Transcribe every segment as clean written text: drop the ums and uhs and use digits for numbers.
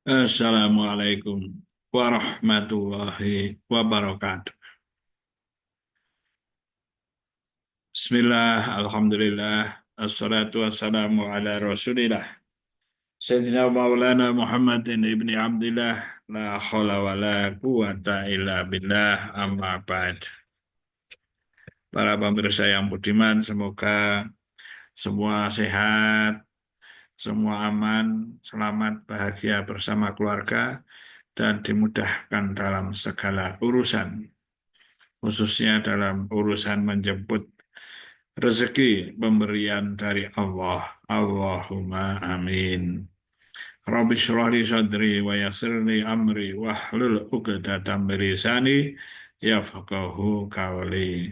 Assalamualaikum warahmatullahi wabarakatuh. Bismillah, alhamdulillah, assalatu wassalamu ala rasulillah. Sayyidina Maulana Muhammadin ibni Abdillah, la khawla wa la quwata illa billah, amma ba'd. Para pemirsa yang budiman, semoga semua sehat, semua aman, selamat, bahagia bersama keluarga, dan dimudahkan dalam segala urusan, khususnya dalam urusan menjemput rezeki pemberian dari Allah. Allahumma amin. Rabbi shrah li sadri wa yassir li amri wahlul 'uqdatam min lisani yafqahu qawli.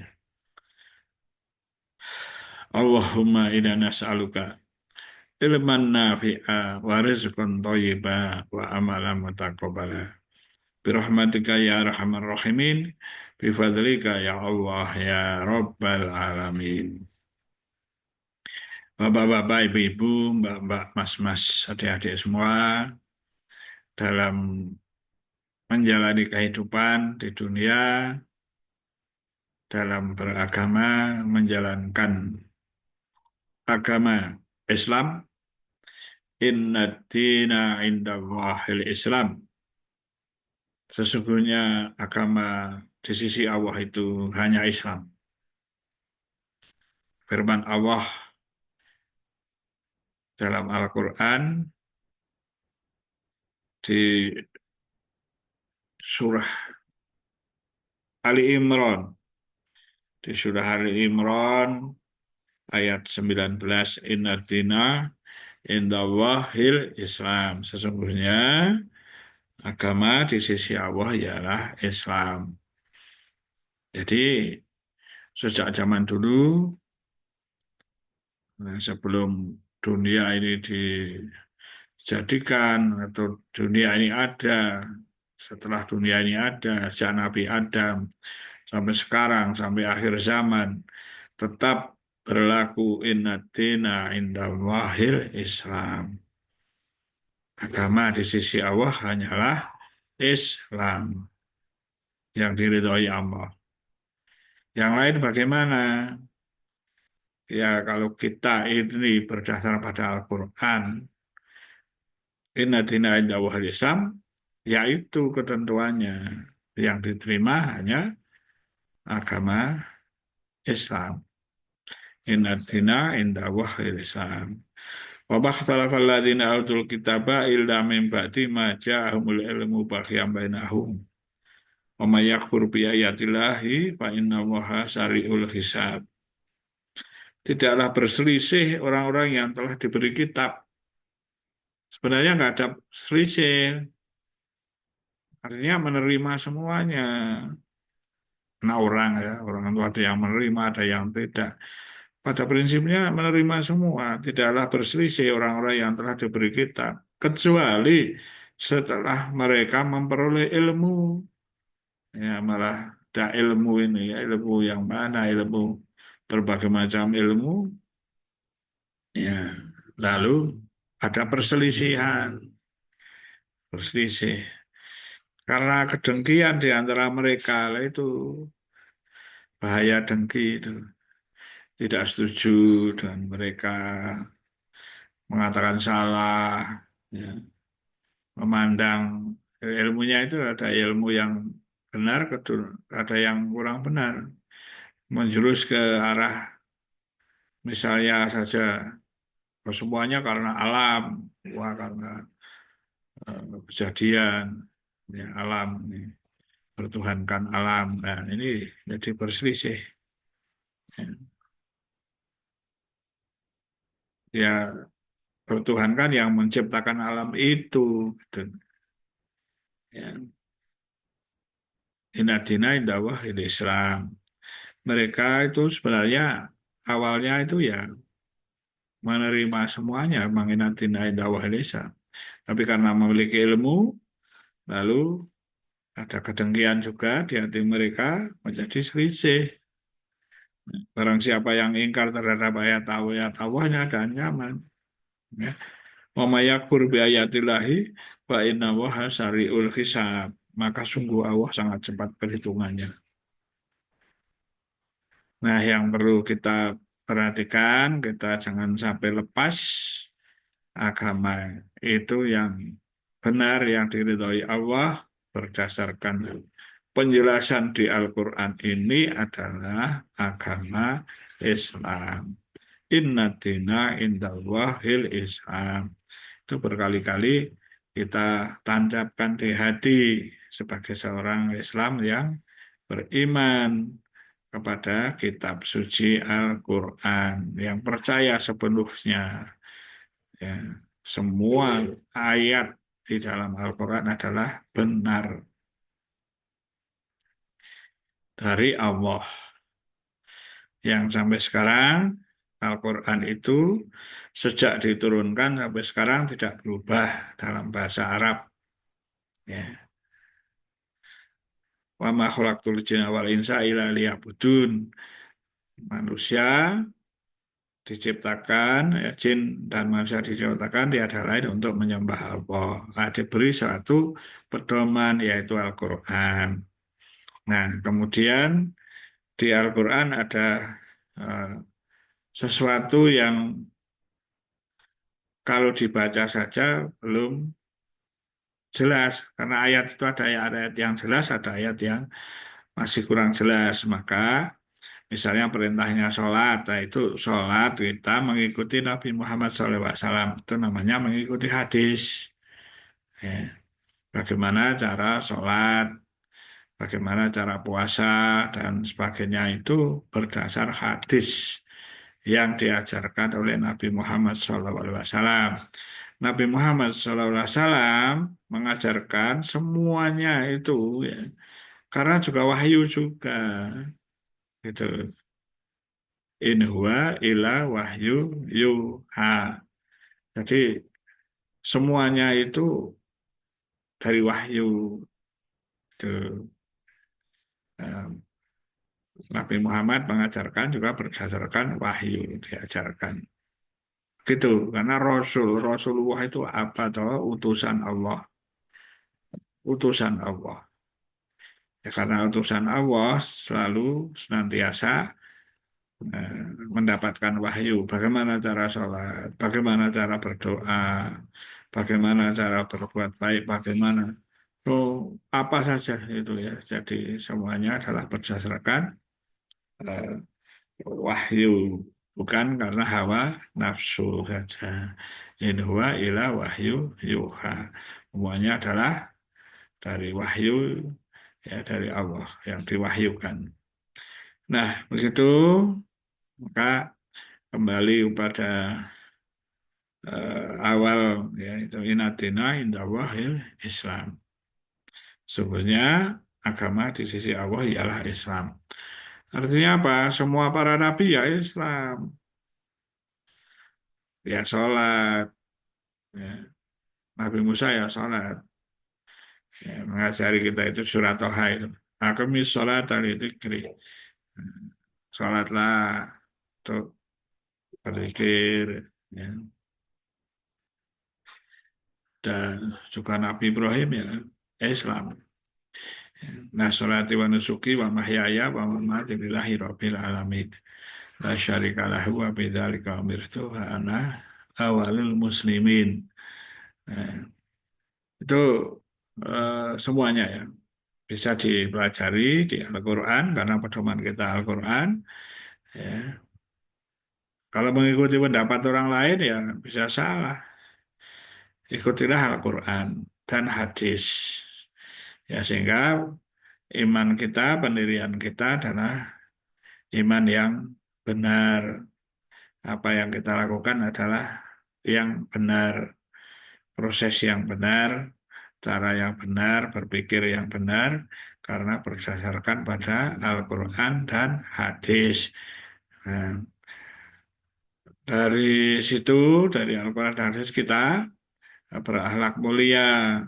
Allahumma inna nas'aluka ilman nafi'a wa rizqan thayyiba wa amalan mutaqabbala. Birahmatika ya arhamar rahimin, bifadlika ya Allah ya rabbal alamin. Bapak-bapak, ibu-ibu, mbak-mbak, mas-mas, adik-adik semua, dalam menjalani kehidupan di dunia, dalam beragama, menjalankan agama Islam, inna dina indallahil Islam. Sesungguhnya agama di sisi Allah itu hanya Islam. Firman Allah dalam Al-Quran di surah Ali Imran. Di surah Ali Imran ayat 19, inna dina indallahil Islam. Sesungguhnya agama di sisi Allah ialah Islam. Jadi sejak zaman dulu, sebelum dunia ini dijadikan atau dunia ini ada, setelah dunia ini ada, sejak Nabi Adam sampai sekarang, sampai akhir zaman, tetap berlaku inna dina indallahil Islam. Agama di sisi Allah hanyalah Islam yang diridhoi Allah. Yang lain bagaimana? Ya kalau kita ini berdasar pada Al-Quran, inna dina indallahil Islam, yaitu ketentuannya yang diterima hanya agama Islam. Inna dina indallahil Islam. Wa bakhtalafa alladziina utul kitaba illa min ba'di ma ja'ahumul ilmu baghyan bainahum. Wa may yakfur bi ayatillahi fa innallaha sari'ul hisab. Tidaklah berselisih orang-orang yang telah diberi kitab. Sebenarnya nggak ada selisih. Artinya menerima semuanya. Nah orang ya, orang itu ada yang menerima, ada yang tidak. Pada prinsipnya menerima semua. Tidaklah berselisih orang-orang yang telah diberi kitab. Kecuali setelah mereka memperoleh ilmu. Ya malah ada ilmu ini, ya, ilmu yang mana, ilmu berbagai macam ilmu. Ya, lalu ada perselisihan, berselisih. Karena kedengkian di antara mereka, lah itu bahaya dengki itu. Tidak setuju dan mereka mengatakan salah, ya, memandang ilmunya itu ada ilmu yang benar, ada yang kurang benar, menjurus ke arah misalnya saja semuanya karena alam, wah karena kejadian, ya, alam ini, bertuhankan alam. Nah ini jadi berselisih. Ya bertuhankan yang menciptakan alam itu, gitu. Ya. Inadina indawah ini Islam. Mereka itu sebenarnya awalnya itu ya menerima semuanya menginadina indawah ini Islam. Tapi karena memiliki ilmu, lalu ada kedengkian juga di hati mereka menjadi selisih. Barang siapa yang ingkar terhadap ayat Allah, ayat Allahnya dan nyaman. Ya. Wa may yakfur bi ayatillahi fa inna Allaha sari'ul hisab. Maka sungguh Allah sangat cepat perhitungannya. Nah, yang perlu kita perhatikan, kita jangan sampai lepas agama itu yang benar, yang diridhoi Allah berdasarkan penjelasan di Al-Quran ini adalah agama Islam. Inna dina indallahil Islam. Itu berkali-kali kita tancapkan di hati sebagai seorang Islam yang beriman kepada kitab suci Al-Quran, yang percaya sepenuhnya, ya, semua ayat di dalam Al-Quran adalah benar dari Allah. Yang sampai sekarang Al-Quran itu sejak diturunkan sampai sekarang tidak berubah dalam bahasa Arab. Ya. Wa ma khalaqtul jinna wal insa illa liya'budun. Manusia diciptakan, ya, jin dan manusia diciptakan tiada lain untuk menyembah Allah. Nah, diberi suatu pedoman yaitu Al-Quran. Nah, kemudian di Al-Quran ada eh, sesuatu yang kalau dibaca saja belum jelas, karena ayat itu ada ayat yang jelas, ada ayat yang masih kurang jelas. Maka misalnya perintahnya sholat, nah itu sholat kita mengikuti Nabi Muhammad SAW, itu namanya mengikuti hadis. Ya. Bagaimana cara sholat, bagaimana cara puasa, dan sebagainya itu berdasar hadis yang diajarkan oleh Nabi Muhammad SAW. Nabi Muhammad SAW mengajarkan semuanya itu, ya, karena juga wahyu juga, gitu. In huwa ila wahyu yuha. Jadi semuanya itu dari wahyu. Itu. Nabi Muhammad mengajarkan juga berdasarkan wahyu diajarkan. Gitu, karena Rasulullah itu apa toh? Utusan Allah, utusan Allah. Ya, karena utusan Allah selalu senantiasa eh, mendapatkan wahyu. Bagaimana cara sholat, bagaimana cara berdoa, bagaimana cara berbuat baik, bagaimana. Oh, apa saja itu ya. Jadi semuanya adalah berdasarkan eh, wahyu, bukan karena hawa nafsu saja. In huwa ila wahyu yuha. Semuanya adalah dari wahyu, ya, dari Allah yang diwahyukan. Nah, begitu maka kembali kepada awal, ya, itu inatina indawahil Islam. Sebenarnya agama di sisi Allah ialah Islam. Artinya apa? Semua para nabi ya Islam. Ya sholat. Ya. Nabi Musa ya sholat. Ya, mengajari kita itu surat Toha itu. Akamis sholat tali dzikri. Sholatlah untuk berzikir. Ya. Dan juga Nabi Ibrahim ya Islam. Nah, sholati wa nusuki wa mahyaya wa mamati lillahi rabbil alamin. La syarika lahu wa bidzalika umirtu wa ana awalul muslimin. Nah, itu semuanya ya bisa dipelajari di Al-Quran karena pedoman kita Al-Quran. Ya. Kalau mengikuti pendapat orang lain ya bisa salah. Ikutilah Al-Quran dan hadis. Ya, sehingga iman kita, pendirian kita adalah iman yang benar. Apa yang kita lakukan adalah yang benar, proses yang benar, cara yang benar, berpikir yang benar, karena berdasarkan pada Al-Quran dan hadis. Nah, dari situ, dari Al-Quran dan hadis kita berakhlak mulia,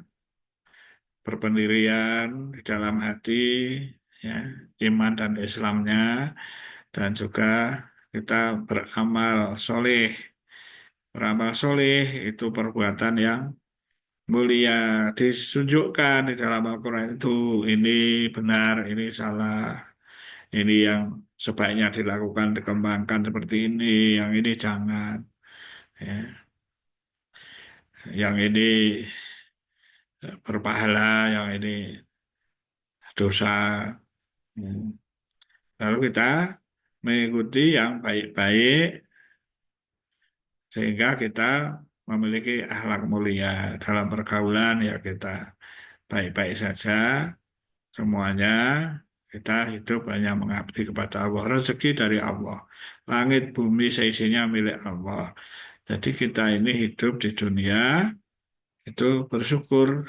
berpendirian di dalam hati, ya, iman dan Islamnya, dan juga kita beramal soleh, beramal soleh itu perbuatan yang mulia, ditunjukkan di dalam Al-Quran itu ini benar, ini salah, ini yang sebaiknya dilakukan, dikembangkan seperti ini, yang ini jangan, ya. Yang ini berpahala, yang ini dosa. Hmm. Lalu kita mengikuti yang baik-baik sehingga kita memiliki akhlak mulia dalam pergaulan, ya kita baik-baik saja semuanya. Kita hidup hanya mengabdi kepada Allah, rezeki dari Allah, langit bumi seisinya milik Allah. Jadi kita ini hidup di dunia itu bersyukur,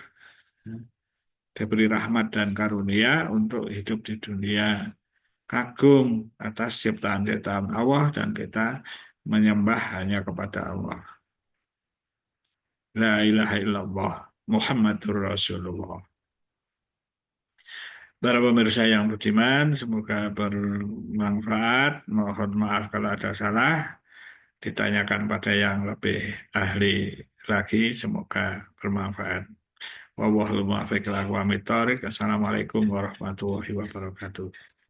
diberi rahmat dan karunia untuk hidup di dunia, kagum atas ciptaan-ciptaan Allah, dan kita menyembah hanya kepada Allah. La ilaha illallah Muhammadur Rasulullah. Para pemirsa yang budiman, semoga bermanfaat. Mohon maaf kalau ada salah. Ditanyakan pada yang lebih ahli lagi. Semoga bermanfaat. Wallahul muwaffiq ila aqwamit thoriq. Assalamualaikum warahmatullahi wabarakatuh.